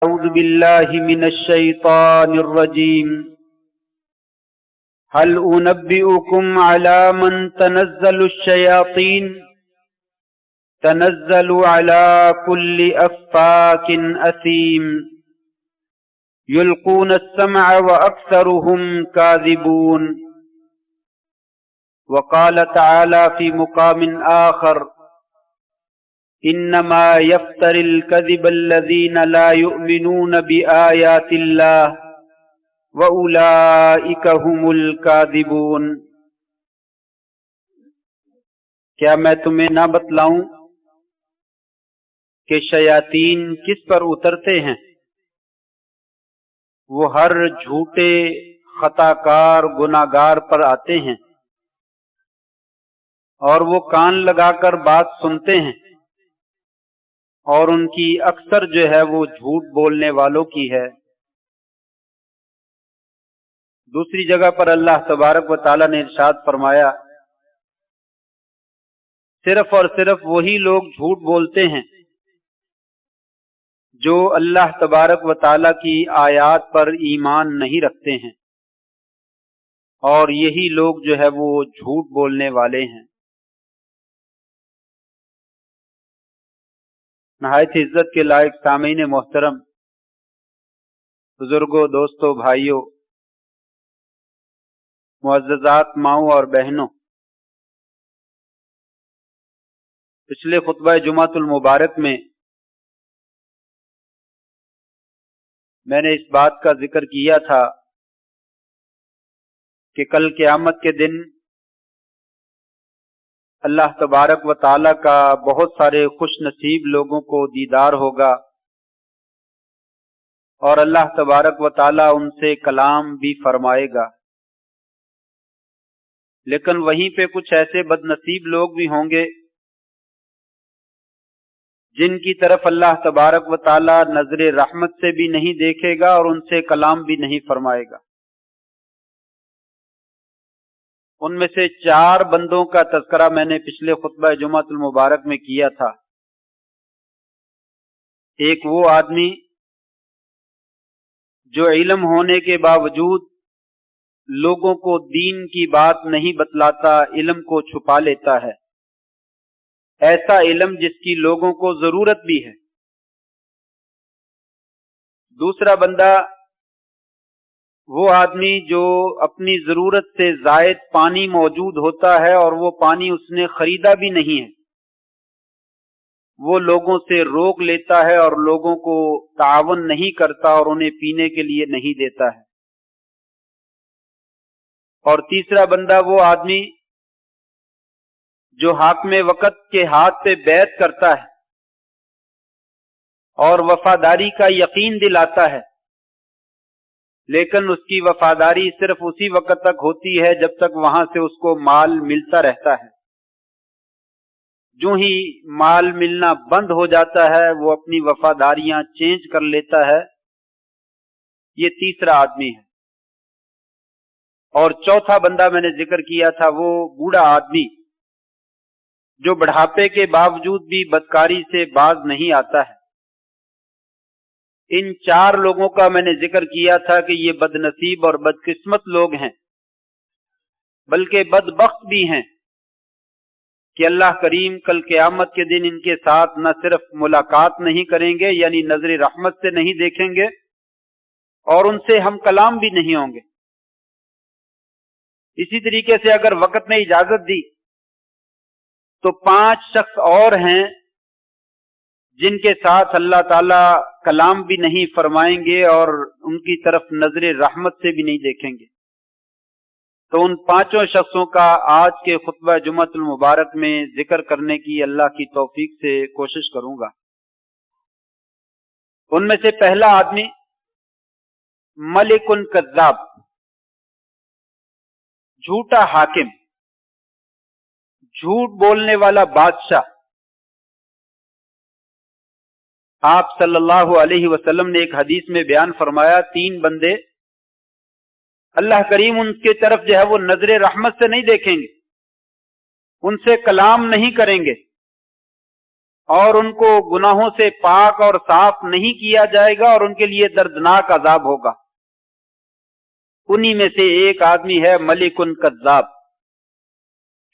أعوذ بالله من الشيطان الرجيم. هل أنبئكم على من تنزل الشياطين تنزل على كل أفاك أثيم يلقون السمع وأكثرهم كاذبون. وقال تعالى في مقام آخر: انما يفتر الكذب الذين لا يؤمنون بآيات الله واولئك هم الكاذبون. کیا میں تمہیں نہ بتلاؤں کہ شیاطین کس پر اترتے ہیں؟ وہ ہر جھوٹے خطا کار گناہگار پر آتے ہیں اور وہ کان لگا کر بات سنتے ہیں، اور ان کی اکثر جو ہے وہ جھوٹ بولنے والوں کی ہے۔ دوسری جگہ پر اللہ تبارک و تعالی نے ارشاد فرمایا، صرف اور صرف وہی لوگ جھوٹ بولتے ہیں جو اللہ تبارک و تعالی کی آیات پر ایمان نہیں رکھتے ہیں، اور یہی لوگ جو ہے وہ جھوٹ بولنے والے ہیں۔ نہایت عزت کے لائق سامعین محترم، بزرگوں، دوستوں، بھائیوں، معززات ماؤں اور بہنوں، پچھلے خطبہ جمعۃ المبارک میں نے اس بات کا ذکر کیا تھا کہ کل قیامت کے دن اللہ تبارک و تعالی کا بہت سارے خوش نصیب لوگوں کو دیدار ہوگا، اور اللہ تبارک و تعالی ان سے کلام بھی فرمائے گا۔ لیکن وہیں پہ کچھ ایسے بد نصیب لوگ بھی ہوں گے جن کی طرف اللہ تبارک و تعالی نظر رحمت سے بھی نہیں دیکھے گا اور ان سے کلام بھی نہیں فرمائے گا۔ ان میں سے 4 بندوں کا تذکرہ میں نے پچھلے خطبہ جمعۃ المبارک میں کیا تھا۔ ایک وہ آدمی جو علم ہونے کے باوجود لوگوں کو دین کی بات نہیں بتلاتا، علم کو چھپا لیتا ہے، ایسا علم جس کی لوگوں کو ضرورت بھی ہے۔ دوسرا بندہ وہ آدمی جو اپنی ضرورت سے زائد پانی موجود ہوتا ہے اور وہ پانی اس نے خریدا بھی نہیں ہے، وہ لوگوں سے روک لیتا ہے اور لوگوں کو تعاون نہیں کرتا اور انہیں پینے کے لیے نہیں دیتا ہے۔ اور تیسرا بندہ وہ آدمی جو حاکم وقت کے ہاتھ پہ بیعت کرتا ہے اور وفاداری کا یقین دلاتا ہے، لیکن اس کی وفاداری صرف اسی وقت تک ہوتی ہے جب تک وہاں سے اس کو مال ملتا رہتا ہے۔ جو ہی مال ملنا بند ہو جاتا ہے وہ اپنی وفاداریاں چینج کر لیتا ہے۔ یہ تیسرا آدمی ہے۔ اور چوتھا بندہ میں نے ذکر کیا تھا، وہ بوڑھا آدمی جو بڑھاپے کے باوجود بھی بدکاری سے باز نہیں آتا ہے۔ ان 4 لوگوں کا میں نے ذکر کیا تھا کہ یہ بد نصیب اور بدقسمت لوگ ہیں، بلکہ بدبخت بھی ہیں کہ اللہ کریم کل قیامت کے دن ان کے ساتھ نہ صرف ملاقات نہیں کریں گے، یعنی نظر رحمت سے نہیں دیکھیں گے، اور ان سے ہم کلام بھی نہیں ہوں گے۔ اسی طریقے سے اگر وقت نے اجازت دی تو 5 شخص اور ہیں جن کے ساتھ اللہ تعالی کلام بھی نہیں فرمائیں گے اور ان کی طرف نظر رحمت سے بھی نہیں دیکھیں گے۔ تو ان 5 شخصوں کا آج کے خطبہ جمعۃ المبارک میں ذکر کرنے کی اللہ کی توفیق سے کوشش کروں گا۔ ان میں سے پہلا آدمی ملک کذاب، جھوٹا حاکم، جھوٹ بولنے والا بادشاہ۔ آپ صلی اللہ علیہ وسلم نے ایک حدیث میں بیان فرمایا، 3 بندے اللہ کریم ان کے طرف جو ہے وہ نظر رحمت سے نہیں دیکھیں گے، ان سے کلام نہیں کریں گے، اور ان کو گناہوں سے پاک اور صاف نہیں کیا جائے گا اور ان کے لیے دردناک عذاب ہوگا۔ انہی میں سے ایک آدمی ہے ملک کذاب،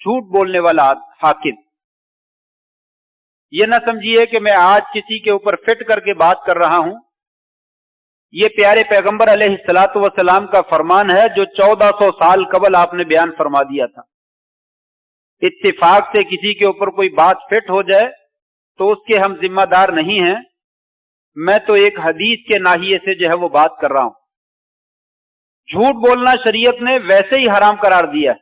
جھوٹ بولنے والا حاکم۔ یہ نہ سمجھیے کہ میں آج کسی کے اوپر فٹ کر کے بات کر رہا ہوں، یہ پیارے پیغمبر علیہ الصلوۃ والسلام کا فرمان ہے جو 1400 سال قبل آپ نے بیان فرما دیا تھا۔ اتفاق سے کسی کے اوپر کوئی بات فٹ ہو جائے تو اس کے ہم ذمہ دار نہیں ہیں، میں تو ایک حدیث کے ناحیے سے جو ہے وہ بات کر رہا ہوں۔ جھوٹ بولنا شریعت نے ویسے ہی حرام قرار دیا ہے۔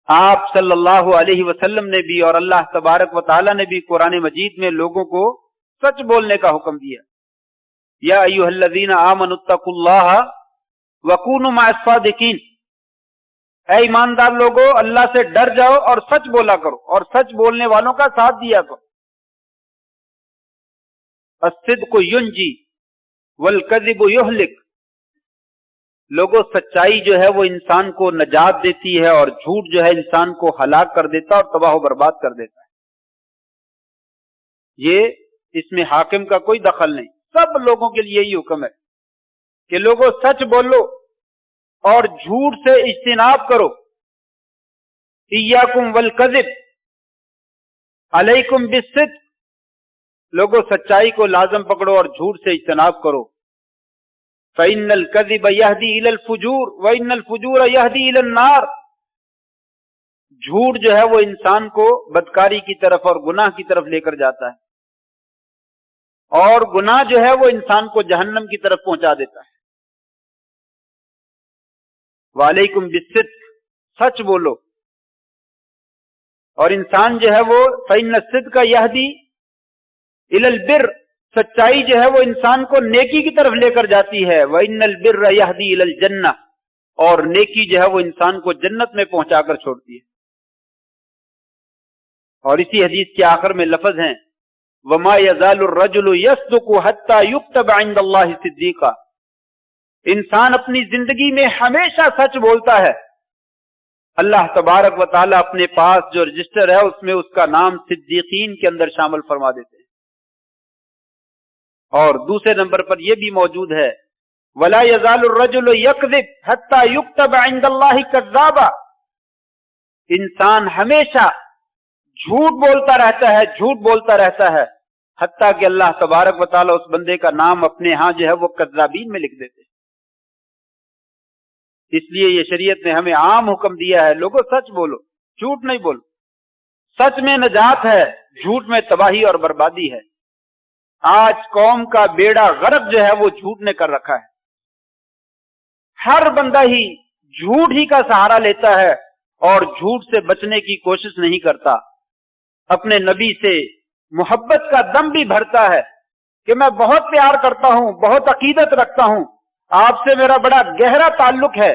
آپ صلی اللہ علیہ وسلم نے بھی اور اللہ تبارک و تعالی نے بھی قرآن مجید میں لوگوں کو سچ بولنے کا حکم دیا۔ یا ایھا الذین آمنوا اتقوا اللہ وکونوا مع الصادقین، اے ایماندار لوگوں اللہ سے ڈر جاؤ اور سچ بولا کرو اور سچ بولنے والوں کا ساتھ دیا کرو۔ الصدق ینجی والکذب یہلک، لوگوں سچائی جو ہے وہ انسان کو نجات دیتی ہے اور جھوٹ جو ہے انسان کو ہلاک کر دیتا اور تباہ و برباد کر دیتا ہے۔ یہ اس میں حاکم کا کوئی دخل نہیں، سب لوگوں کے لیے یہی حکم ہے کہ لوگوں سچ بولو اور جھوٹ سے اجتناب کرو۔ ایاکم والکذب علیکم بالصدق، لوگوں سچائی کو لازم پکڑو اور جھوٹ سے اجتناب کرو۔ فإن الكذب يهدي إلى الفجور وإن الفجور يهدي إلى النار، جھوٹ جو ہے وہ انسان کو بدکاری کی طرف اور گناہ کی طرف لے کر جاتا ہے اور گناہ جو ہے وہ انسان کو جہنم کی طرف پہنچا دیتا ہے۔ وعلیکم بالصدق، سچ بولو، اور انسان جو ہے وہ فإن الصدق يهدي إلى البر، سچائی جو ہے وہ انسان کو نیکی کی طرف لے کر جاتی ہے۔ وَإِنَّ الْبِرَّ يَهْدِي إِلَى الْجَنَّةِ، اور نیکی جو ہے وہ انسان کو جنت میں پہنچا کر چھوڑتی ہے۔ اور اسی حدیث کے آخر میں لفظ ہیں وَمَا يَزَالُ الرَّجُلُ يَصْدُقُ حَتَّى يُكْتَبَ عِندَ اللَّهِ صِدِّيقًا، انسان اپنی زندگی میں ہمیشہ سچ بولتا ہے، اللہ تبارک و تعالیٰ اپنے پاس جو رجسٹر ہے اس میں اس کا نام صدیقین کے اندر شامل فرما دیتے ہیں۔ اور دوسرے نمبر پر یہ بھی موجود ہے وَلَا يَزَالُ الرَّجُلُ يَكْذِبُ حَتَّى يُكْتَبَ عِندَ اللَّهِ كَذَّابًا، انسان ہمیشہ جھوٹ بولتا رہتا ہے، جھوٹ بولتا رہتا ہے، حتیٰ کہ اللہ تبارک و تعالیٰ اس بندے کا نام اپنے ہاں جو ہے وہ کذابین میں لکھ دیتے۔ اس لیے یہ شریعت نے ہمیں عام حکم دیا ہے لوگوں سچ بولو، جھوٹ نہیں بولو۔ سچ میں نجات ہے، جھوٹ میں تباہی اور بربادی ہے۔ آج قوم کا بیڑا غرق جو ہے وہ جھوٹ نے کر رکھا ہے، ہر بندہ ہی جھوٹ ہی کا سہارا لیتا ہے اور جھوٹ سے بچنے کی کوشش نہیں کرتا۔ اپنے نبی سے محبت کا دم بھی بھرتا ہے کہ میں بہت پیار کرتا ہوں، بہت عقیدت رکھتا ہوں، آپ سے میرا بڑا گہرا تعلق ہے،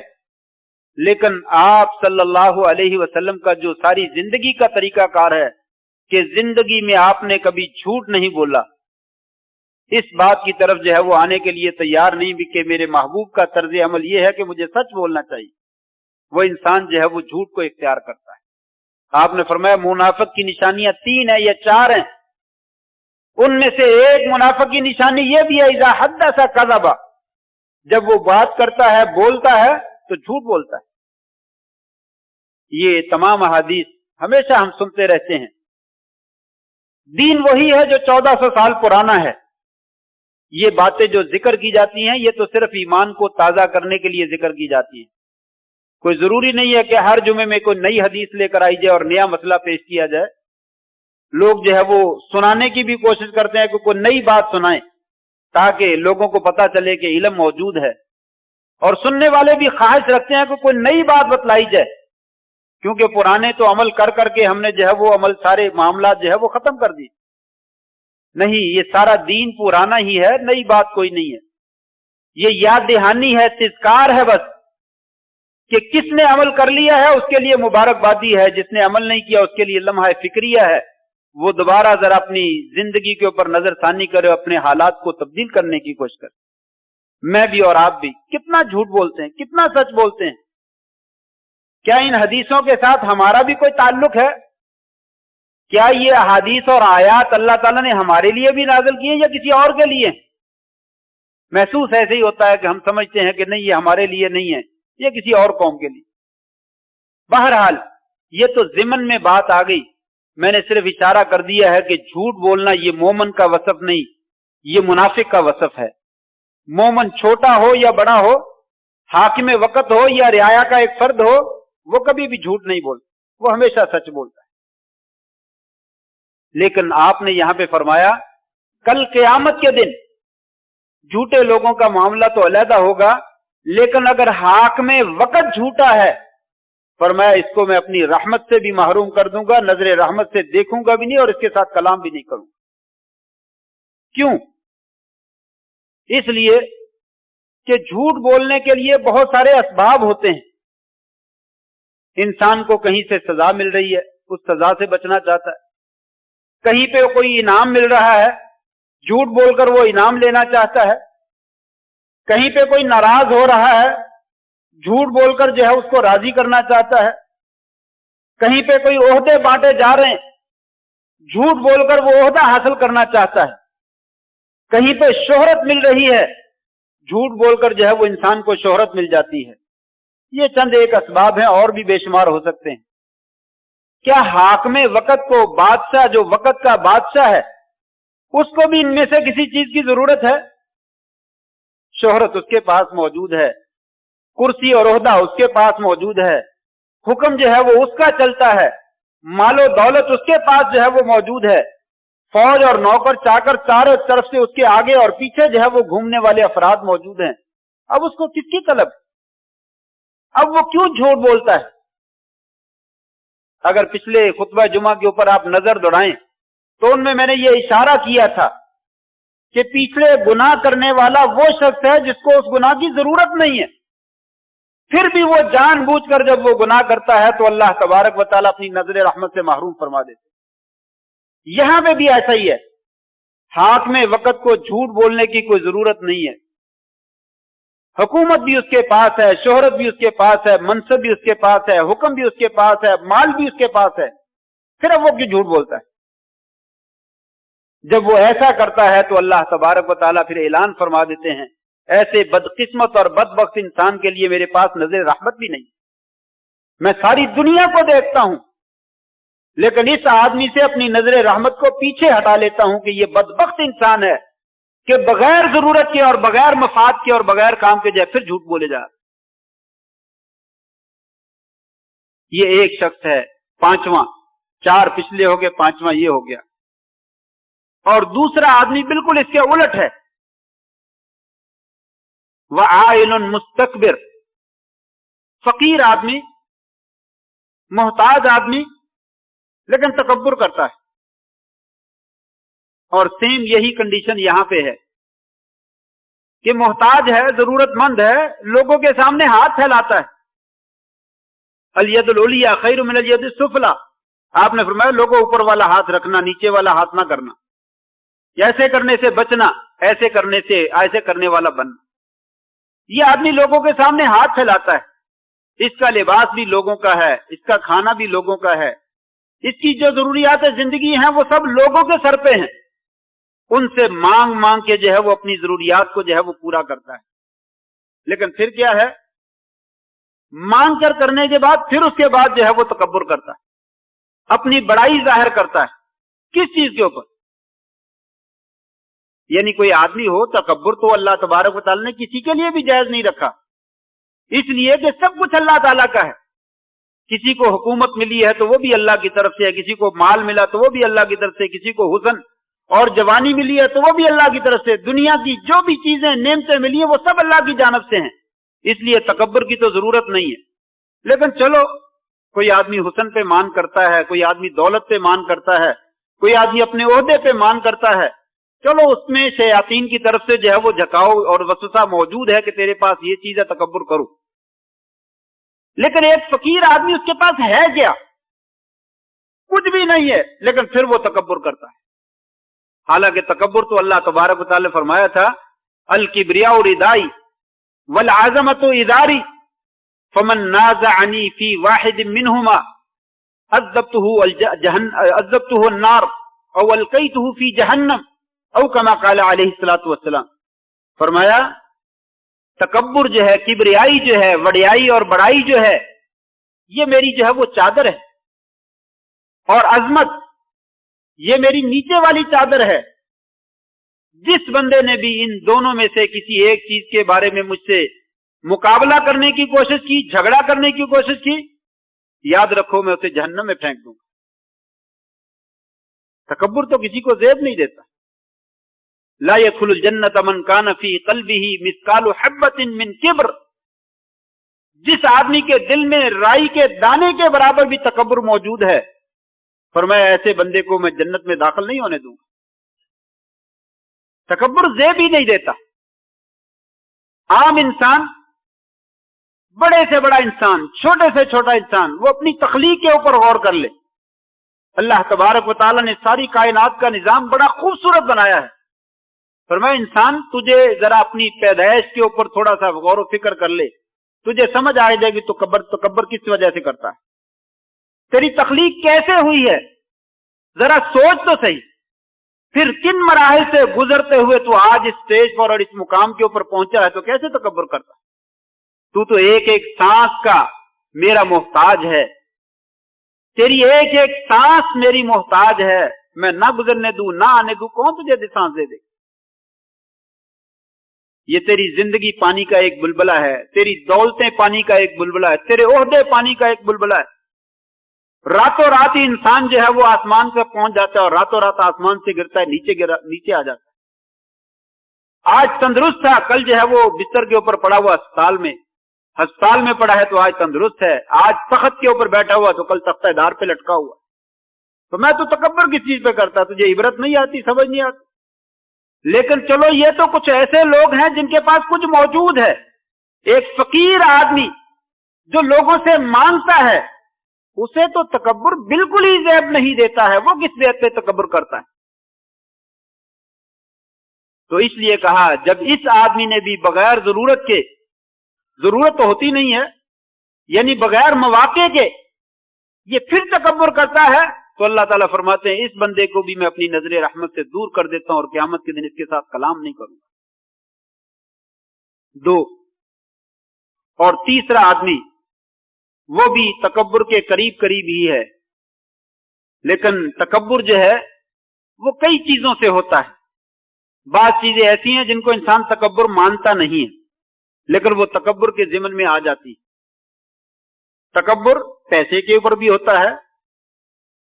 لیکن آپ صلی اللہ علیہ وسلم کا جو ساری زندگی کا طریقہ کار ہے کہ زندگی میں آپ نے کبھی جھوٹ نہیں بولا، اس بات کی طرف جو ہے وہ آنے کے لیے تیار نہیں بھی کہ میرے محبوب کا طرز عمل یہ ہے کہ مجھے سچ بولنا چاہیے، وہ انسان جو ہے وہ جھوٹ کو اختیار کرتا ہے۔ آپ نے فرمایا منافق کی نشانیاں 3 ہیں یا 4 ہیں، ان میں سے ایک منافق کی نشانی یہ بھی ہے اذا حدث کذب، جب وہ بات کرتا ہے بولتا ہے تو جھوٹ بولتا ہے۔ یہ تمام احادیث ہمیشہ ہم سنتے رہتے ہیں۔ دین وہی ہے جو 1400 سال پرانا ہے۔ یہ باتیں جو ذکر کی جاتی ہیں یہ تو صرف ایمان کو تازہ کرنے کے لیے ذکر کی جاتی ہیں۔ کوئی ضروری نہیں ہے کہ ہر جمعے میں کوئی نئی حدیث لے کر آئی جائے اور نیا مسئلہ پیش کیا جائے۔ لوگ جو ہے وہ سنانے کی بھی کوشش کرتے ہیں کہ کوئی نئی بات سنائیں تاکہ لوگوں کو پتا چلے کہ علم موجود ہے، اور سننے والے بھی خواہش رکھتے ہیں کہ کوئی نئی بات بتلائی جائے، کیونکہ پرانے تو عمل کر کر کے ہم نے جو ہے وہ عمل سارے معاملات جو ہے وہ ختم کر دی۔ نہیں، یہ سارا دین پرانا ہی ہے، نئی بات کوئی نہیں ہے۔ یہ یاد دہانی ہے، تذکار ہے بس کہ کس نے عمل کر لیا ہے اس کے لیے مبارکبادی ہے، جس نے عمل نہیں کیا اس کے لیے لمحہ فکریہ ہے، وہ دوبارہ ذرا اپنی زندگی کے اوپر نظر ثانی کرے، اپنے حالات کو تبدیل کرنے کی کوشش کرے۔ میں بھی اور آپ بھی کتنا جھوٹ بولتے ہیں، کتنا سچ بولتے ہیں۔ کیا ان حدیثوں کے ساتھ ہمارا بھی کوئی تعلق ہے؟ کیا یہ احادیث اور آیات اللہ تعالیٰ نے ہمارے لیے بھی نازل کی ہیں یا کسی اور کے لیے؟ محسوس ایسے ہی ہوتا ہے کہ ہم سمجھتے ہیں کہ نہیں یہ ہمارے لیے نہیں ہے، یہ کسی اور قوم کے لیے۔ بہرحال یہ تو ضمن میں بات آ گئی، میں نے صرف اشارہ کر دیا ہے کہ جھوٹ بولنا یہ مومن کا وصف نہیں، یہ منافق کا وصف ہے۔ مومن چھوٹا ہو یا بڑا ہو، حاکم وقت ہو یا رعایا کا ایک فرد ہو، وہ کبھی بھی جھوٹ نہیں بولتا، وہ ہمیشہ سچ بولتا ہے۔ لیکن آپ نے یہاں پہ فرمایا کل قیامت کے دن جھوٹے لوگوں کا معاملہ تو علیحدہ ہوگا، لیکن اگر حاکم وقت جھوٹا ہے، فرمایا اس کو میں اپنی رحمت سے بھی محروم کر دوں گا، نظر رحمت سے دیکھوں گا بھی نہیں اور اس کے ساتھ کلام بھی نہیں کروں گا۔ کیوں؟ اس لیے کہ جھوٹ بولنے کے لیے بہت سارے اسباب ہوتے ہیں۔ انسان کو کہیں سے سزا مل رہی ہے، اس سزا سے بچنا چاہتا ہے، کہیں پہ کوئی انعام مل رہا ہے، جھوٹ بول کر وہ انعام لینا چاہتا ہے، کہیں پہ کوئی ناراض ہو رہا ہے، جھوٹ بول کر جو ہے اس کو راضی کرنا چاہتا ہے، کہیں پہ کوئی عہدے بانٹے جا رہے ہیں، جھوٹ بول کر وہ عہدہ حاصل کرنا چاہتا ہے، کہیں پہ شہرت مل رہی ہے، جھوٹ بول کر جو ہے وہ انسان کو شہرت مل جاتی ہے۔ یہ چند ایک اسباب ہیں، اور بھی بے شمار ہو سکتے ہیں۔ کیا حاکم وقت کو، بادشاہ جو وقت کا بادشاہ ہے، اس کو بھی ان میں سے کسی چیز کی ضرورت ہے؟ شہرت اس کے پاس موجود ہے، کرسی اور عہدہ اس کے پاس موجود ہے، حکم جو ہے وہ اس کا چلتا ہے، مال و دولت اس کے پاس جو ہے وہ موجود ہے، فوج اور نوکر چاکر چاروں طرف سے اس کے آگے اور پیچھے جو ہے وہ گھومنے والے افراد موجود ہیں۔ اب اس کو کس کی طلب؟ اب وہ کیوں جھوٹ بولتا ہے؟ اگر پچھلے خطبہ جمعہ کے اوپر آپ نظر دوڑائیں تو ان میں نے یہ اشارہ کیا تھا کہ پیچھے گناہ کرنے والا وہ شخص ہے جس کو اس گناہ کی ضرورت نہیں ہے، پھر بھی وہ جان بوجھ کر جب وہ گناہ کرتا ہے تو اللہ تبارک و تعالیٰ اپنی نظر رحمت سے محروم فرما دیتے۔ یہاں پہ بھی ایسا ہی ہے، حاکم وقت کو جھوٹ بولنے کی کوئی ضرورت نہیں ہے، حکومت بھی اس کے پاس ہے، شہرت بھی اس کے پاس ہے، منصب بھی اس کے پاس ہے، حکم بھی اس کے پاس ہے، مال بھی اس کے پاس ہے، پھر اب وہ کیوں جھوٹ بولتا ہے؟ جب وہ ایسا کرتا ہے تو اللہ تبارک و تعالیٰ پھر اعلان فرما دیتے ہیں ایسے بدقسمت اور بدبخت انسان کے لیے میرے پاس نظر رحمت بھی نہیں، میں ساری دنیا کو دیکھتا ہوں لیکن اس آدمی سے اپنی نظر رحمت کو پیچھے ہٹا لیتا ہوں کہ یہ بدبخت انسان ہے کہ بغیر ضرورت کے اور بغیر مفاد کے اور بغیر کام کے جائے پھر جھوٹ بولے جا۔ یہ ایک شخص ہے، پانچواں، چار پچھلے ہو گئے، پانچواں یہ ہو گیا۔ اور دوسرا آدمی بالکل اس کے الٹ ہے، وَعَائِلٌ مُسْتَكْبِرٌ، فقیر آدمی، محتاج آدمی لیکن تکبر کرتا ہے۔ اور سیم یہی کنڈیشن یہاں پہ ہے کہ محتاج ہے، ضرورت مند ہے، لوگوں کے سامنے ہاتھ پھیلاتا ہے۔ الید العلیٰ خیر من الید السفلیٰ، آپ نے فرمایا لوگوں اوپر والا ہاتھ رکھنا، نیچے والا ہاتھ نہ کرنا، ایسے کرنے سے بچنا، ایسے کرنے سے ایسے کرنے والا بننا۔ یہ آدمی لوگوں کے سامنے ہاتھ پھیلاتا ہے، اس کا لباس بھی لوگوں کا ہے، اس کا کھانا بھی لوگوں کا ہے، اس کی جو ضروریات زندگی ہیں وہ سب لوگوں کے سر پہ ہیں، ان سے مانگ مانگ کے جو ہے وہ اپنی ضروریات کو جو ہے وہ پورا کرتا ہے۔ لیکن پھر کیا ہے، مانگ کر کرنے کے بعد پھر اس کے بعد جو ہے وہ تکبر کرتا ہے، اپنی بڑائی ظاہر کرتا ہے۔ کس چیز کے اوپر؟ یعنی کوئی آدمی ہو، تکبر تو اللہ تبارک و تعالیٰ نے کسی کے لیے بھی جائز نہیں رکھا، اس لیے کہ سب کچھ اللہ تعالیٰ کا ہے۔ کسی کو حکومت ملی ہے تو وہ بھی اللہ کی طرف سے ہے، کسی کو مال ملا تو وہ بھی اللہ کی طرف سے، کسی کو حسن اور جوانی ملی ہے تو وہ بھی اللہ کی طرف سے، دنیا کی جو بھی چیزیں نعمتیں ملی ہیں وہ سب اللہ کی جانب سے ہیں، اس لیے تکبر کی تو ضرورت نہیں ہے۔ لیکن چلو کوئی آدمی حسن پہ مان کرتا ہے، کوئی آدمی دولت پہ مان کرتا ہے، کوئی آدمی اپنے عہدے پہ مان کرتا ہے، چلو اس میں شیاطین کی طرف سے جو ہے وہ جھکاؤ اور وسوسہ موجود ہے کہ تیرے پاس یہ چیز ہے، تکبر کرو۔ لیکن ایک فقیر آدمی، اس کے پاس ہے کیا؟ کچھ بھی نہیں ہے، لیکن پھر وہ تکبر کرتا ہے۔ حالانکہ تکبر تو اللہ تبارک و تعالیٰ نے فرمایا تھا الکبریاء ردائی والعظمۃ ازاری فمن نازعنی فی واحد منہما अज़्ज़बतुहु अन्नार औ अलक़ैतुहु फी जहन्नम औ कमा क़ाल अलैहिस्सलातु वस्सलाम। फरमाया तकब्बुर जो है, किबरियाई जो है, वडियाई और बड़ाई जो है, ये मेरी जो है वो चादर है, और अजमत ये मेरी नीचे वाली चादर है। जिस बंदे ने भी इन दोनों में से किसी एक चीज के बारे में मुझसे मुकाबला करने की कोशिश की, झगड़ा करने की कोशिश की, याद रखो मैं उसे जहन्नम में फेंक दूंगा। तकब्बुर तो किसी को ज़ेब नहीं देता। ला यदखुलुल जन्नत मन कान फी क़ल्बिही मिस्कालु हब्बतिन मिन किब्र। जिस आदमी के दिल में राई के दाने के बराबर भी तकब्बुर मौजूद है, फरमाया ऐसे बंदे को मैं जन्नत में दाखिल नहीं होने दूंगा। तकब्बुर ज़ेब ही नहीं देता। आम इंसान, बड़े से बड़ा इंसान, छोटे से छोटा इंसान, वो अपनी तख्लीक के ऊपर गौर कर ले। अल्लाह तबारक व तआला ने सारी कायनात का निजाम बड़ा खूबसूरत बनाया है। फरमाया इंसान, तुझे जरा अपनी पैदाइश के ऊपर थोड़ा सा गौर व फिक्र कर ले, तुझे समझ आ जाएगी तो तकब्बुर किस वजह से करता है, तेरी तख्लीक कैसे हुई है, जरा सोच तो सही। फिर किन मराहिल से गुजरते हुए तू आज इस स्टेज पर और इस मुकाम के ऊपर पहुंचा है, तो कैसे तकब्बुर करता। तू तो एक एक सांस का मेरा मोहताज है, तेरी एक एक सांस मेरी मोहताज है, मैं ना गुजरने दूं ना आने दूं, कौन तुझे सांस दे दे। ये तेरी जिंदगी पानी का एक बुलबुला है, तेरी दौलतें पानी का एक बुलबुला है, तेरे ओहदे पानी का एक बुलबुला है। रातों रात ही इंसान जो है वो आसमान पे पहुंच जाता है और रातों रात आसमान से गिरता है, नीचे आ जाता है। आज तंदुरुस्त था, कल जो है वो बिस्तर के ऊपर पड़ा हुआ अस्पताल में पड़ा है तो आज तंदुरुस्त है, आज तख्त के ऊपर बैठा हुआ तो कल तख्तेदार पे लटका हुआ। तो मैं तो तकब्बुर किस चीज पे करता, तुझे इबरत नहीं आती, समझ नहीं आती। लेकिन चलो ये तो कुछ ऐसे लोग हैं जिनके पास कुछ मौजूद है। एक फकीर आदमी जो लोगों से मांगता है, उसे तो तकब्बुर बिल्कुल ही ज़ेब नहीं देता है, वो किस ज़ेब पे तकब्बुर करता है। तो इसलिए कहा जब इस आदमी ने भी बगैर जरूरत तो होती नहीं है, यानी बगैर मौके के ये फिर तकब्बुर करता है, तो अल्लाह ताला फरमाते हैं इस बंदे को भी मैं अपनी नजर रहमत से दूर कर देता हूं और क़यामत के दिन इसके साथ कलाम नहीं करूंगा। 2 और तीसरा आदमी वो भी तकब्बुर के करीब ही है, लेकिन तकब्बुर जो है वो कई चीजों से होता है। बात चीजें ऐसी हैं जिनको इंसान तकब्बुर मानता नहीं है, लेकिन वो तकब्बुर के ज़िमन में आ जाती। तकब्बुर पैसे के ऊपर भी होता है,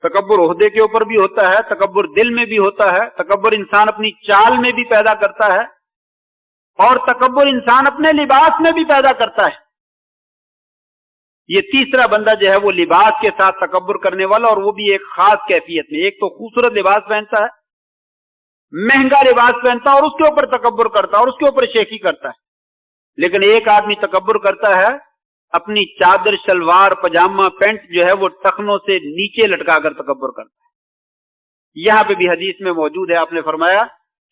तकब्बुर ओहदे के ऊपर भी होता है, तकब्बुर दिल में भी होता है, तकब्बुर इंसान अपनी चाल में भी पैदा करता है, और तकब्बुर इंसान अपने लिबास में भी पैदा करता है। ये तीसरा बंदा जो है वो लिबास के साथ तकब्बुर करने वाला, और वो भी एक खास कैफियत में। एक तो खूबसूरत लिबास पहनता है, महंगा लिबास पहनता है और उसके ऊपर तकब्बुर करता है और उसके ऊपर शेखी करता है। लेकिन एक आदमी तकब्बुर करता है, अपनी चादर शलवार पजामा पैंट जो है वो टखनों से नीचे लटकाकर तकब्बुर करता है। यहां पे भी हदीस में मौजूद है, आपने फरमाया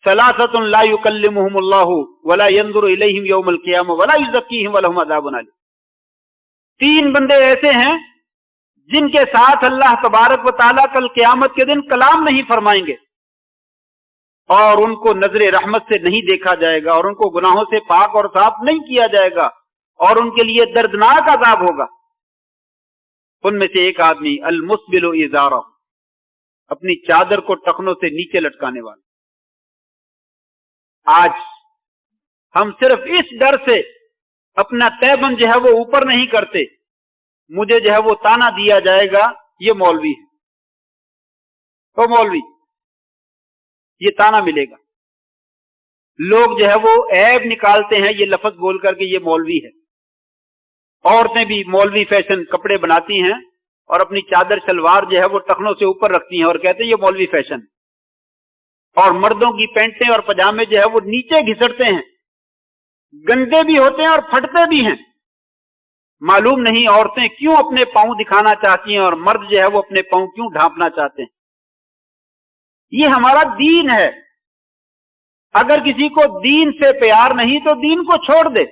सलासतुन ला युकल्लिमुहुमुल्लाहु वला यंजुरु इलैहिम यौमल क़ियामा वला युज़क्कीहिम वलहुम अज़ाबुन अलीम। 3 बंदे ऐसे हैं जिनके साथ अल्लाह तबारक व तआला कल क़यामत के दिन कलाम नहीं फरमाएंगे, और उनको नजरे रहमत से नहीं देखा जाएगा, और उनको गुनाहों से पाक और साफ नहीं किया जाएगा, और उनके लिए दर्दनाक अज़ाब होगा। उनमें से एक आदमी अल मुस्बिलु इज़ारा, अपनी चादर को टखनों से नीचे लटकाने वाला। आज हम सिर्फ इस डर से अपना तैबंद जो है वो ऊपर नहीं करते, मुझे जो है वो ताना दिया जाएगा ये मौलवी है, तो मौलवी ये ताना मिलेगा। लोग जो है वो ऐब निकालते हैं ये लफ्ज बोल करके ये मौलवी है। औरतें भी मौलवी फैशन कपड़े बनाती हैं और अपनी चादर सलवार जो है वो टखनों से ऊपर रखती हैं और कहते हैं ये मौलवी फैशन। और मर्दों की पैंटें और पजामे जो है वो नीचे घिसटते हैं, गंदे भी होते हैं और फटते भी हैं। मालूम नहीं औरतें क्यों अपने पांव दिखाना चाहती हैं और मर्द जो है वो अपने पांव क्यों ढांपना चाहते हैं। ये हमारा दीन है। अगर किसी को दीन से प्यार नहीं तो दीन को छोड़ दे।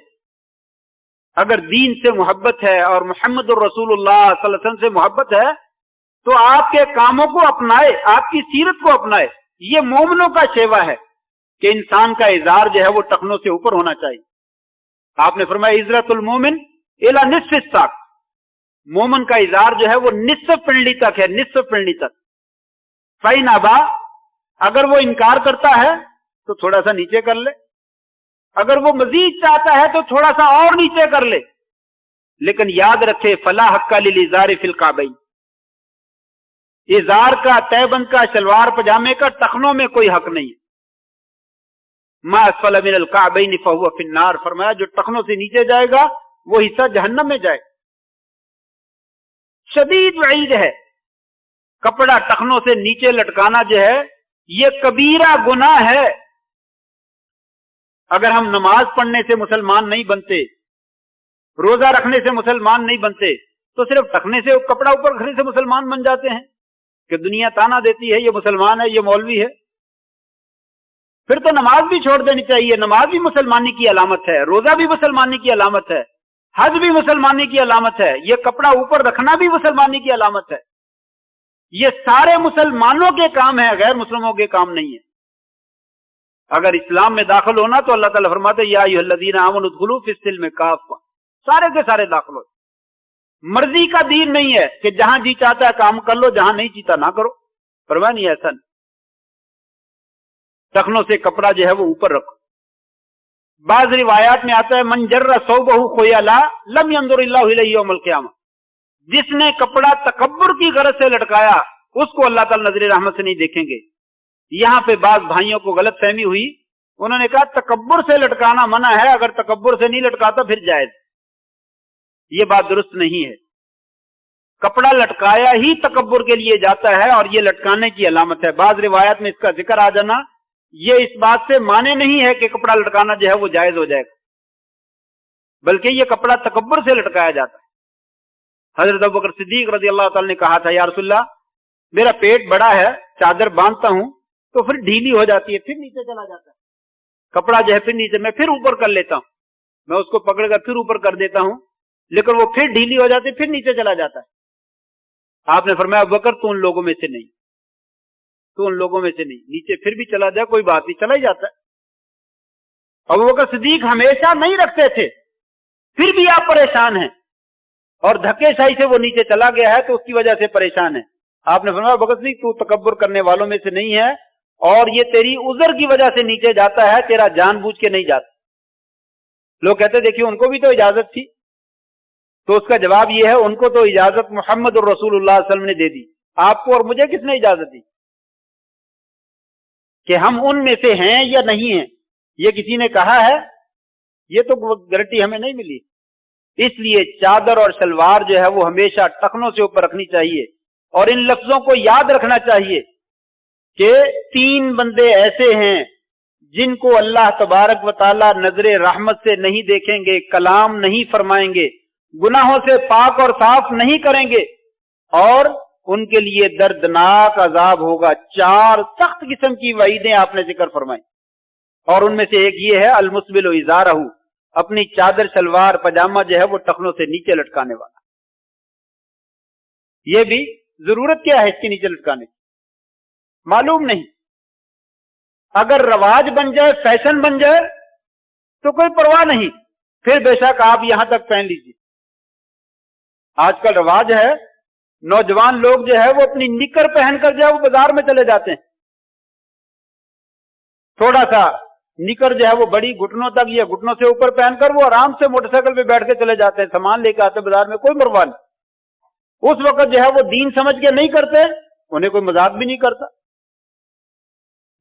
अगर दीन से मोहब्बत है और मुहम्मदुर रसूलुल्लाह सल्लल्लाहु अलैहि वसल्लम से मोहब्बत है تو आपके कामों को अपनाए, आपकी सीरत को अपनाए। ये मोमिनों का शेवा है कि इंसान का इजार जो है वो टखनों से ऊपर होना चाहिए। आपने फरमाया इजरतुल मोमिन इला निस्फ साक, मोमिन का इजार जो है वो निस्फ पिंडली तक है, निस्फ पिंडली तक। फाइन अबा, अगर वो इनकार करता है तो थोड़ा सा नीचे कर ले, अगर वो मजीद चाहता है तो थोड़ा सा और नीचे कर ले, लेकिन याद रखे फला हक्का लिल इजार फिल काबैन, इजार का, तैबंद का, शलवार पजामे का टखनों में कोई हक नहीं है। मा अस्फल मिनल काबैन फहुव फिन्नार, फरमाया जो टखनों से नीचे जाएगा वो हिस्सा जहन्नम में जाएगा। शदीद वईद है। कपड़ा टखनों से नीचे लटकाना जो है ये कबीरा गुनाह है। अगर हम नमाज पढ़ने से मुसलमान नहीं बनते, रोजा रखने से मुसलमान नहीं बनते, तो सिर्फ टखने से, कपड़ा ऊपर रखने से मुसलमान बन जाते हैं कि दुनिया ताना देती है ये मुसलमान है, ये मौलवी है। फिर तो नमाज भी छोड़ देनी चाहिए। नमाज भी मुसलमानी की अलामत है, रोजा भी मुसलमानी की अलामत है, हज भी मुसलमानी की अलामत है, ये कपड़ा ऊपर रखना भी मुसलमानी की अलामत है। ये सारे मुसलमानों के काम है, गैर मुस्लिमों के काम नहीं है। अगर इस्लाम में दाखिल होना तो अल्लाह ताला फरमाते या अय्युहल्लज़ीना आमनू उदखुलू फिस्सिल्म काफ़ा, सारे के सारे दाखिल हो। मर्जी का दीन नहीं है कि जहां जी चाहता है काम कर लो, जहां नहीं जीता ना करो। परवाह नहीं, ऐसा नहीं। टखनों से कपड़ा जो है वो ऊपर रखो। बाज रिवायात में आता है मन जर्रा सौबहु खुयला लम यंजुरिल्लाहु इलैहि यौमल क़ियामा, जिसने कपड़ा तकब्बुर की गरज से लटकाया उसको अल्लाह ताला नजर रहमत से नहीं देखेंगे। यहां पे बाज भाइयों को गलत फहमी हुई, उन्होंने कहा तकब्बुर से लटकाना मना है, अगर तकब्बुर से नहीं लटकाता फिर जायज। ये बात दुरुस्त नहीं है। कपड़ा लटकाया ही तकब्बुर के लिए जाता है और ये लटकाने की अलामत है। बाज रिवायत में इसका जिक्र आ जाना ये इस बात से माने नहीं है कि कपड़ा लटकाना जो है वो जायज हो जाएगा, बल्कि ये कपड़ा तकब्बुर से लटकाया जाता है। हजरत अबू बकर सिद्दीक रज़ी अल्लाह ताला ने कहा था या रसूलल्लाह, मेरा पेट बड़ा है, चादर बांधता हूं तो फिर ढीली हो जाती है, फिर नीचे चला जाता है कपड़ा जो है, फिर नीचे, मैं फिर ऊपर कर लेता हूं, मैं उसको पकड़कर फिर ऊपर कर देता हूं, लेकिन वो फिर ढीली हो जाती है, फिर नीचे चला जाता है। आपने फरमाया अबू बकर तू उन लोगों में से नहीं, तू उन लोगों में से नहीं, नीचे फिर भी चला जाए कोई बात नहीं, चला ही जाता है। अबू बकर सिद्दीक हमेशा नहीं रखते थे, फिर भी आप परेशान हैं और धक्केशाही से वो नीचे चला गया है तो उसकी वजह से परेशान है। आपने फरमाया अबू बकर सिद्दीक तू तकब्बुर करने वालों में से नहीं है और ये तेरी उज़र की वजह से नीचे जाता है, तेरा जानबूझ के नहीं जाता। लोग कहते देखिए उनको भी तो इजाजत थी, तो उसका जवाब यह है उनको तो इजाजत मोहम्मद रसूलुल्लाह सल्लल्लाहु अलैहि वसल्लम ने दे दी, आपको और मुझे किसने इजाजत दी कि हम उनमें से हैं या नहीं हैं? ये किसी ने कहा है? ये तो गारंटी हमें नहीं मिली। इसलिए चादर और सलवार जो है वो हमेशा टखनों से ऊपर रखनी चाहिए। और इन लफ्जों को याद रखना चाहिए कि 3 बंदे ऐसे हैं जिनको अल्लाह तबारक व तआला नजरे रहमत से नहीं देखेंगे, कलाम नहीं फरमाएंगे, गुनाहों से पाक और साफ नहीं करेंगे और उनके लिए दर्दनाक अजाब होगा। 4 सख्त किस्म की वईदें आपने जिक्र फरमाई और उनमें से एक ये है अलमुस्बिलु इजारहु, अपनी चादर सलवार पजामा जो है वो टखनों से नीचे लटकाने वाला। ये भी जरूरत क्या है इसके नीचे लटकाने की, मालूम नहीं। अगर रवाज बन जाए, फैशन बन जाए तो कोई परवाह नहीं, फिर बेशक आप यहां तक पहन लीजिए। आजकल रवाज है नौजवान लोग जो है वो अपनी निकर पहनकर जो है वो बाजार में चले जाते हैं, थोड़ा सा निकर जो है वो बड़ी घुटनों तक या घुटनों से ऊपर पहनकर वो आराम से मोटरसाइकिल पे बैठ के चले जाते हैं, सामान लेकर आते बाजार में, कोई परवाह नहीं। उस वक्त जो है वो दीन समझ के नहीं करते, उन्हें कोई मजाक भी नहीं करता।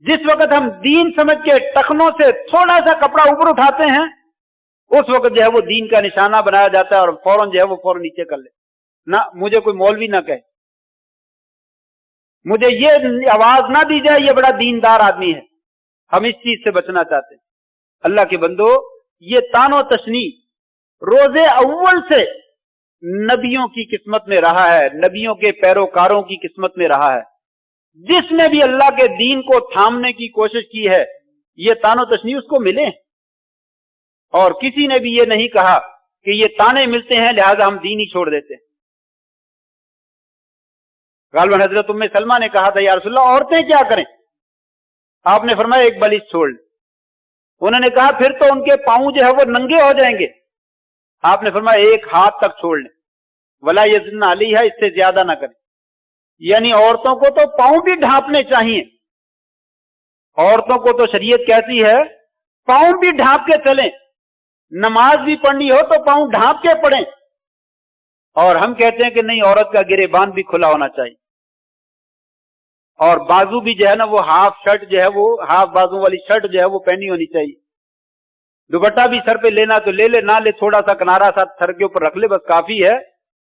जिस वक्त हम दीन समझ के टखनों से थोड़ा सा कपड़ा ऊपर उठाते हैं उस वक्त जो है वो दीन का निशाना बनाया जाता है और फौरन जो है वो फौरन नीचे कर ले। ना मुझे कोई मौलवी ना कहे, मुझे ये आवाज ना दी जाए ये बड़ा दीनदार आदमी है, हम इस चीज से बचना चाहते हैं। अल्लाह के बंदो, ये तानो तशनी रोजे अव्वल से नबियों की किस्मत में रहा है, नबियों के पैरोकारों की किस्मत में रहा है। जिसने भी अल्लाह के दीन को थामने की कोशिश की है ये तानो तशनी उसको मिले, और किसी ने भी ये नहीं कहा कि ये ताने मिलते हैं लिहाजा हम दीन ही छोड़ देते हैं। गालिबन हजरत उम्मे सलमा ने कहा था या रसूलल्लाह औरतें क्या करें? आपने फरमाया एक बलिश छोड़ ले। उन्होंने कहा फिर तो उनके पांव जो है वो नंगे हो जाएंगे। आपने फरमाया एक हाथ तक छोड़ ले, वला यज़न अलैहा, इससे ज्यादा ना करें। यानी औरतों को तो पांव भी ढांपने चाहिए। औरतों को तो शरीयत कहती है पांव भी ढांप के चलें, नमाज भी पढ़नी हो तो पांव ढांप के पढ़ें। और हम कहते हैं कि नहीं, औरत का गिरेबान भी खुला होना चाहिए और बाजू भी जो है ना वो हाफ शर्ट जो है वो हाफ बाजू वाली शर्ट जो है वो पहनी होनी चाहिए। दुपट्टा भी सर पे लेना तो ले ले, ना ले थोड़ा सा किनारा सा सर के ऊपर रख ले, बस काफी है।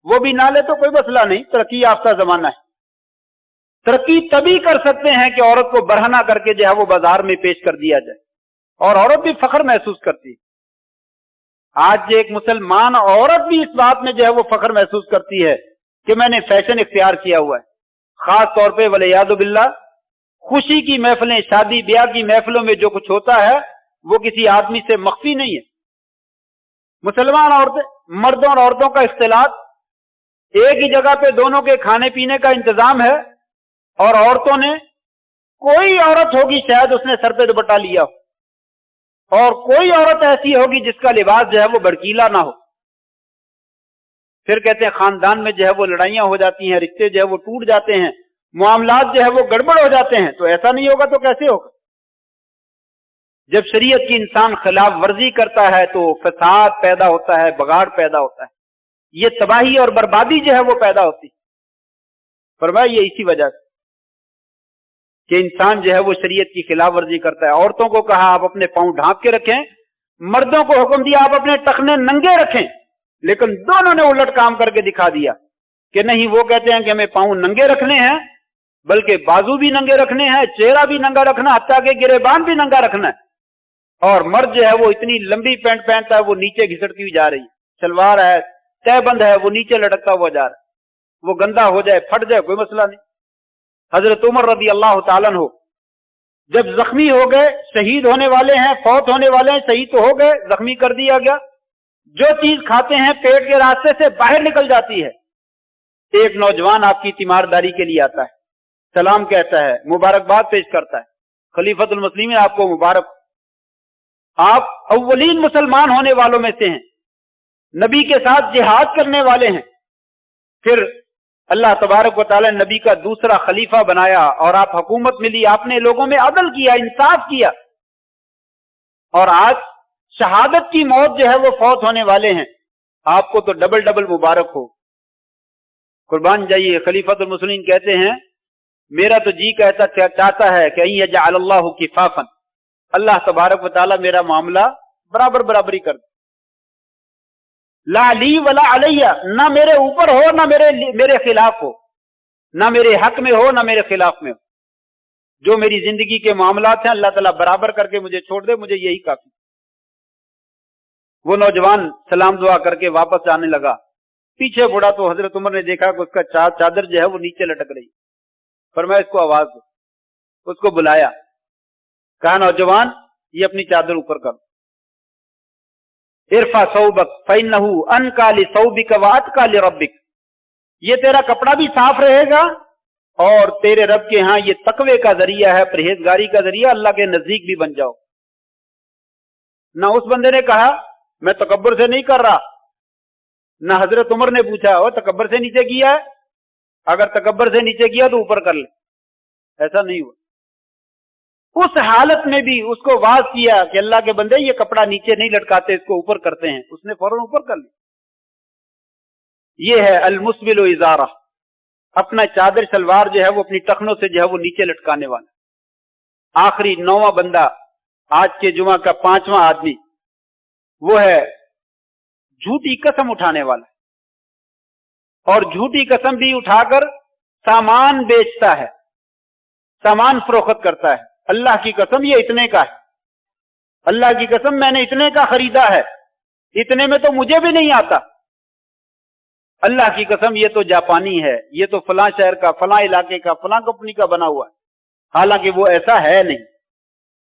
वो भी ना ले तो कोई मसला नहीं, तरक्की याफ्ता जमाना है। तरक्की तभी कर सकते हैं कि औरत को बरहना करके जो है वो बाजार में पेश कर दिया जाए और औरत भी फख्र महसूस करती है। आज एक मुसलमान औरत भी इस बात में जो है वो फख्र महसूस करती है कि मैंने फैशन इख्तियार किया हुआ है। खास तौर पे वलियादु बिल्लाह खुशी की महफिलें, शादी ब्याह की महफिलों में जो कुछ होता है वो किसी आदमी से मख्फी नहीं है। मुसलमान औरतें, मर्दों और औरतों का इख्तिलात, एक ही जगह पे दोनों के खाने पीने का इंतजाम है और औरतों ने, कोई औरत होगी शायद उसने सर पे दुपट्टा लिया हो और कोई औरत ऐसी होगी जिसका लिबास जो है वो भड़कीला ना हो। फिर कहते हैं खानदान में जो है वो लड़ाइयां हो जाती हैं, रिश्ते जो है वो टूट जाते हैं, मामलात जो है वो गड़बड़ हो जाते हैं। तो ऐसा नहीं होगा तो कैसे होगा? जब शरीयत की इंसान खिलाफ वर्जी करता है तो फसाद पैदा होता है, बगाड़ पैदा होता है, ये तबाही और बर्बादी जो है वो पैदा होती है। फरमाया ये इसी वजह से कि इंसान जो है वो शरीयत की खिलाफ वर्जी करता है। औरतों को कहा आप अपने पांव ढांप के रखें, मर्दों को हुक्म दिया आप अपने टखने नंगे रखें, लेकिन दोनों ने उलट काम करके दिखा दिया कि नहीं, वो कहते हैं कि हमें पांव नंगे रखने हैं, बल्कि बाजू भी नंगे रखने हैं, चेहरा भी नंगा रखना, हत्ता के गिरेबान भी नंगा रखना है। और मर्द जो है वो इतनी लंबी पैंट पहनता है वो नीचे घिसटती हुई जा रही है, सलवार है तहबंद है वो नीचे लटकता हुआ जा रहा है, वो गंदा हो जाए फट जाए कोई मसला नहीं। हजरत उमर रज़ी अल्लाह तआला अन्हु जब जख्मी हो गए, शहीद होने वाले हैं, फौत होने वाले हैं, शहीद तो हो गए, जख्मी कर दिया गया, जो चीज खाते हैं पेट के रास्ते से बाहर निकल जाती है। एक नौजवान आपकी तीमारदारी के लिए आता है, सलाम कहता है, मुबारकबाद पेश करता है, खलीफतुल मुस्लिमीन आपको मुबारक, आप अव्वलीन मुसलमान होने वालों में से हैं, नबी के साथ जिहाद करने वाले हैं। फिर अल्लाह तबारक व तआला नबी का दूसरा खलीफा बनाया और आप हुकूमत मिली, आपने लोगों में अदल किया, इंसाफ किया और आज शहादत की मौत जो है वो फौत होने वाले हैं, आपको तो डबल डबल मुबारक हो, कुर्बान जाइए। खलीफतुल मुस्लिमीन कहते हैं मेरा तो जी कहता चाहता है कि यजअलल्लाहु किफाफन, अल्लाह तबारक व तआला मेरा मामला बराबर बराबरी कर दे, ला ली वला अलैया, ना मेरे ऊपर हो ना मेरे खिलाफ हो, ना मेरे हक में हो ना मेरे खिलाफ में हो, जो मेरी जिंदगी के मामलात हैं अल्लाह ताला बराबर करके मुझे छोड़ दे, मुझे यही काफी। वो नौजवान सलाम दुआ करके वापस आने लगा, पीछे मुड़ा तो हजरत उमर ने देखा कि उसका चादर जो है वो नीचे लटक रही। फरमाया इसको आवाज दो, उसको बुलाया, कहा नौजवान ये अपनी चादर ऊपर कर, इरफा सौबक फइन्नहु अनका लिसौबिक व अतका लिरब्बिक, ये तेरा कपड़ा भी साफ रहेगा और तेरे रब के यहां ये तकवे का जरिया है, परहेजगारी का जरिया, अल्लाह के नजदीक भी बन जाओ। ना उस बंदे ने कहा मैं तकब्बुर से नहीं कर रहा, ना हजरत उमर ने पूछा और तकब्बुर से नीचे किया है, अगर तकब्बुर से नीचे किया तो ऊपर कर ले, ऐसा नहीं हुआ। उस हालत में भी उसको वाज किया कि अल्लाह के बंदे ये कपड़ा नीचे नहीं लटकाते, इसको ऊपर करते हैं, उसने फौरन ऊपर कर लिया। ये है अलमुस्बिल इजारा, अपना चादर सलवार जो है वो अपनी टखनों से जो है वो नीचे लटकाने वाला। आखिरी 9वां बंदा, आज के जुमा का 5वां आदमी, वो है झूठी कसम उठाने वाला, और झूठी कसम भी उठाकर सामान बेचता है, सामान फरोख्त करता है। अल्लाह की कसम ये इतने का है, अल्लाह की कसम मैंने इतने का खरीदा है, इतने में तो मुझे भी नहीं आता, अल्लाह की कसम ये तो जापानी है, ये तो फलां शहर का, फलां इलाके का, फलां कंपनी का बना हुआ है, हालांकि वो ऐसा है नहीं।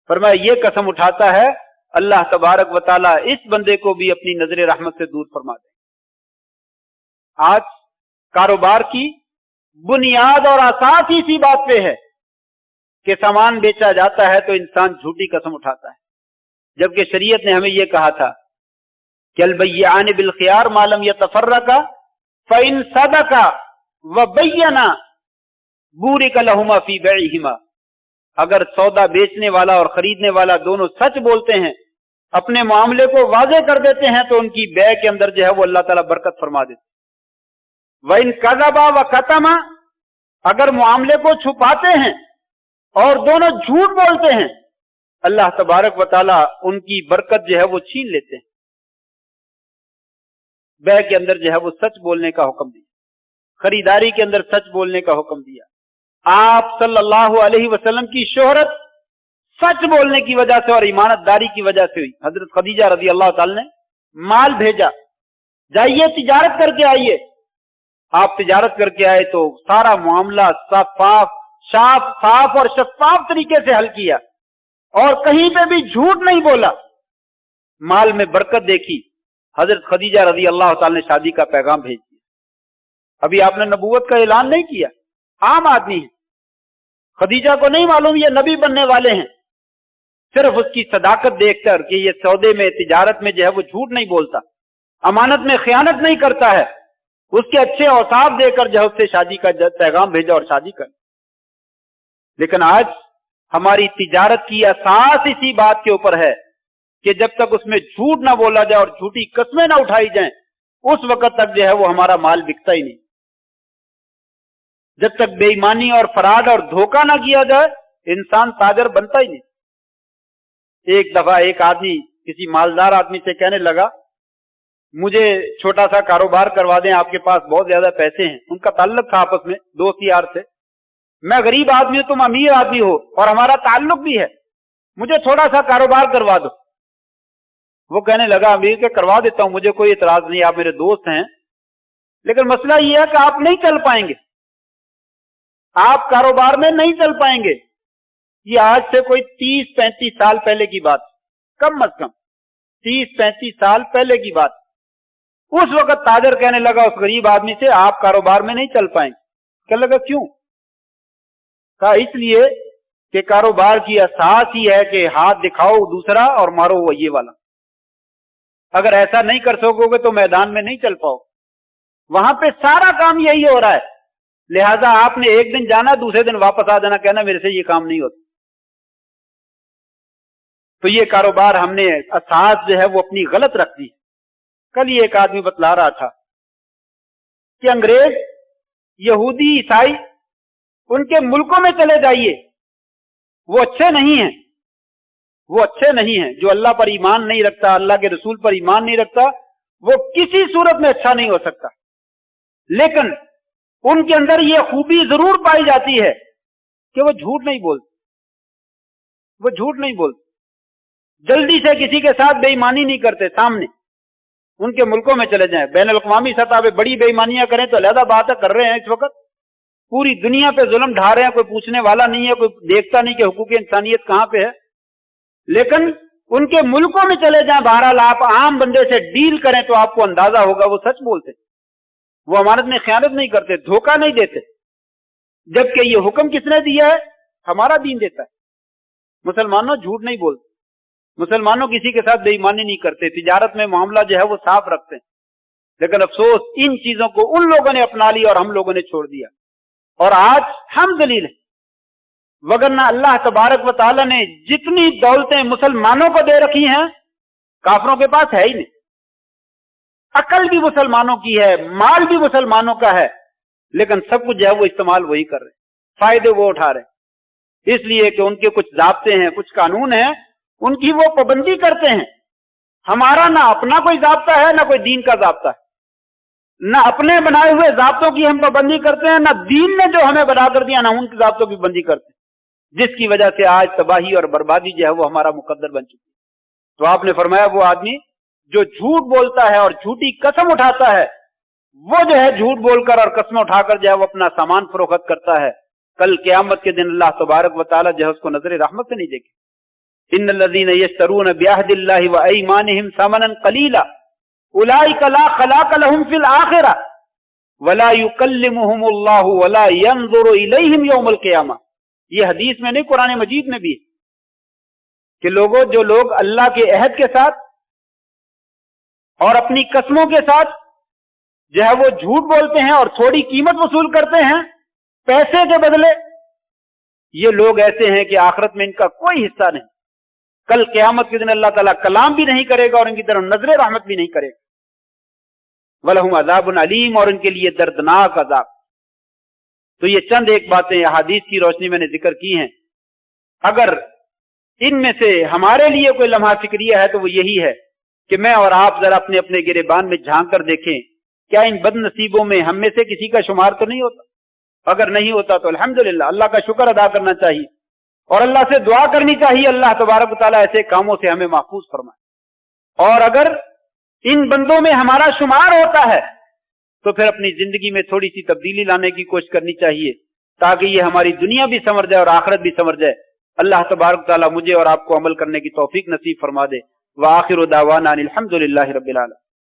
फरमाया ये कसम उठाता है, अल्लाह तबारक व तआला इस बंदे को भी अपनी नजर रहमत से दूर फरमा दे। आज कारोबार की बुनियाद और असास ही इसी बात पे है कि सामान बेचा जाता है तो इंसान झूठी कसम उठाता है, जबकि शरीयत ने हमें यह कहा था कि अल बय्यान बिल खियार मालम यतफर्रका फइन सदका व बय्यना बूरिक लहुमा फी बैहिमा। अगर सौदा बेचने वाला और खरीदने वाला दोनों सच बोलते हैं, अपने मामले को वाज़ेह कर देते हैं, तो उनकी बै के अंदर जो है वो अल्लाह ताला बरकत फरमा देते। वइन कज़बा व कतमा, अगर मामले को छुपाते हैं और दोनों झूठ बोलते हैं, अल्लाह तबारक व ताला उनकी बरकत जो है वो छीन लेते हैं। बै के अंदर जो है वो सच बोलने का हुक्म दिया, खरीदारी के अंदर सच बोलने का हुक्म दिया। आप सल्लल्लाहु अलैहि वसल्लम की शोहरत सच बोलने की वजह से और ईमानतदारी की वजह से हुई। हजरत खदीजा रजी अल्लाह ताला ने माल भेजा, जाइए तिजारत करके आइए। आप तिजारत करके आए तो सारा मामला साफ और शफाफ तरीके से हल किया और कहीं पे भी झूठ नहीं बोला, माल में बरकत देखी। हजरत खदीजा रजी अल्लाह ताला ने शादी का पैगाम भेज दिया। अभी आपने नबूवत का ऐलान नहीं किया, आम आदमी है, खदीजा को नहीं मालूम ये नबी बनने वाले हैं। सिर्फ उसकी सदाकत देखकर कि ये सौदे में तिजारत में जो है वो झूठ नहीं बोलता, अमानत में खयानत नहीं करता है, उसके अच्छे औसाफ देकर जो है उससे शादी का पैगाम भेजा और शादी कर। लेकिन आज हमारी तिजारत की असास इसी बात के ऊपर है कि जब तक उसमें झूठ ना बोला जाए और झूठी कस्में ना उठाई जाएं, उस वक्त तक जो है वो हमारा माल बिकता ही नहीं। जब तक बेईमानी और फराड और धोखा ना किया जाए, इंसान ताजर बनता ही नहीं। एक दफा एक आदमी किसी मालदार आदमी से कहने लगा, मुझे छोटा सा कारोबार करवा दें, आपके पास बहुत ज्यादा पैसे हैं। उनका ताल्लुक था आपस में, दोस्त यार से। मैं गरीब आदमी हूं, तुम अमीर आदमी हो और हमारा ताल्लुक भी है, मुझे थोड़ा सा कारोबार करवा दो। वो कहने लगा, अमीर के करवा देता हूं, मुझे कोई इतराज नहीं, आप मेरे दोस्त हैं, लेकिन मसला ये है कि आप नहीं चल पाएंगे, आप कारोबार में नहीं चल पाएंगे। ये आज से कोई 30-35 साल पहले की बात, कम अज कम 30-35 साल पहले की बात। उस वक्त ताजर कहने लगा उस गरीब आदमी से, आप कारोबार में नहीं चल पाएंगे। कहने लगा क्यों? कहा इसलिए कि कारोबार की असास ही है कि हाथ दिखाओ दूसरा और मारो वो ये वाला। अगर ऐसा नहीं कर सकोगे तो मैदान में नहीं चल पाओ। वहां पे सारा काम यही हो रहा है, लिहाजा आपने एक दिन जाना, दूसरे दिन वापस आ जाना, कहना मेरे से ये काम नहीं होता। तो ये कारोबार हमने असास जो है वो अपनी गलत रख दी। कल ही एक आदमी बतला रहा था कि अंग्रेज, यहूदी, ईसाई, उनके मुल्कों में चले जाइए, वो अच्छे नहीं हैं, वो अच्छे नहीं हैं। जो अल्लाह पर ईमान नहीं रखता, अल्लाह के रसूल पर ईमान नहीं रखता, वो किसी सूरत में अच्छा नहीं हो सकता। लेकिन उनके अंदर ये खूबी जरूर पाई जाती है कि वो झूठ नहीं बोलते, वो झूठ नहीं बोलते, जल्दी से किसी के साथ बेईमानी नहीं करते। सामने उनके मुल्कों में चले जाएं, बैनुल अक़वामी सतह पे बड़ी बेईमानियां करें तो अलहदा बात है, कर रहे हैं इस वक्त, पूरी दुनिया पे जुल्म ढा रहे हैं, कोई पूछने वाला नहीं है, कोई देखता नहीं कि हुकूक इंसानियत कहां पे है। लेकिन उनके मुल्कों में चले जाएं, बहरहाल आप आम बंदे से डील करें तो आपको अंदाजा होगा वो सच बोलते, वो अमानत में खयानत नहीं करते, धोखा नहीं देते। जबकि ये हुक्म किसने दिया है? हमारा दीन देता है। मुसलमानों झूठ नहीं बोलते, मुसलमानों किसी के साथ बेईमानी नहीं करते, तिजारत में मामला जो है वो साफ रखते हैं। लेकिन अफसोस इन चीजों को उन लोगों ने अपना लिया और हम लोगों ने छोड़ दिया, और आज हम जलील हैं। वगरना अल्लाह तबारक व तआला ने जितनी दौलतें मुसलमानों को दे रखी हैं, काफरों के पास है ही नहीं। अकल भी मुसलमानों की है, माल भी मुसलमानों का है, लेकिन सब कुछ जो है वो इस्तेमाल वही कर रहे हैं, फायदे वो उठा रहे हैं। इसलिए कि उनके कुछ ज़ाब्ते हैं, कुछ कानून हैं, उनकी वो पाबंदी करते हैं। हमारा ना अपना कोई ज़ाब्ता है, ना कोई दीन का ज़ाब्ता है, ना अपने बनाए हुए ज़ाब्तों की हम पाबंदी करते हैं, ना दीन ने जो हमें बना कर दिया, ना उनकी ज़ाब्तों की पाबंदी करते हैं, जिसकी वजह से आज तबाही और बर्बादी जो है वो हमारा मुकद्दर बन चुकी है। तो आपने फरमाया वो आदमी जो झूठ बोलता है और झूठी कसम उठाता है, वो जो है झूठ बोलकर और कसम उठाकर जो है वो अपना सामान फरोख्त करता है, कल क़यामत के दिन अल्लाह तबारक व तआला जो है उसको नजर रहमत से नहीं देखे। इन्नल्लज़ीना यश्तरून बिअहदिल्लाहि व अयमानिहिम समनन कलीला उलाइका ला खलाक़ लहुम फिल आखिरह वला युकल्लिमुहुमुल्लाहु वला यंजुरु इलैहिम यौमल क़ियामा। ये हदीस में नहीं, कुरान मजीद में भी कि लोगों, जो लोग अल्लाह के अहद के साथ और अपनी कसमों के साथ जो है वो झूठ बोलते हैं और थोड़ी कीमत वसूल करते हैं पैसे के बदले, ये लोग ऐसे हैं कि आखिरत में इनका कोई हिस्सा नहीं। कल क़यामत के दिन अल्लाह ताला कलाम भी नहीं करेगा और इनकी तरफ नजर रहमत भी नहीं करेगा। वलहुम अज़ाबुन अलीम, और इनके लिए दर्दनाक अज़ाब। तो ये चंद एक बातें अहादीस की रोशनी मैंने जिक्र की हैं। अगर इनमें से हमारे लिए कोई लम्हा फिक्रिया है तो वो यही है कि मैं और आप जरा अपने अपने गिरेबान में झांक कर देखें, क्या इन बदनसीबों में हम में से किसी का शुमार तो नहीं होता? अगर नहीं होता तो अल्हम्दुलिल्लाह, अल्लाह का शुक्र अदा करना चाहिए और अल्लाह से दुआ करनी चाहिए अल्लाह तबारक व तआला ऐसे कामों से हमें महफूज फरमाए। और अगर इन बंदों में हमारा शुमार होता है तो फिर अपनी जिंदगी में थोड़ी सी तब्दीली लाने की कोशिश करनी चाहिए ताकि ये हमारी दुनिया भी संवर जाए और आखिरत भी संवर जाए। अल्लाह तबारक व तआला मुझे और आपको अमल करने की तौफीक नसीब फरमा दे। व आखिरु दावाना अनिल हम्दुलिल्लाहि रब्बिल आलमीन।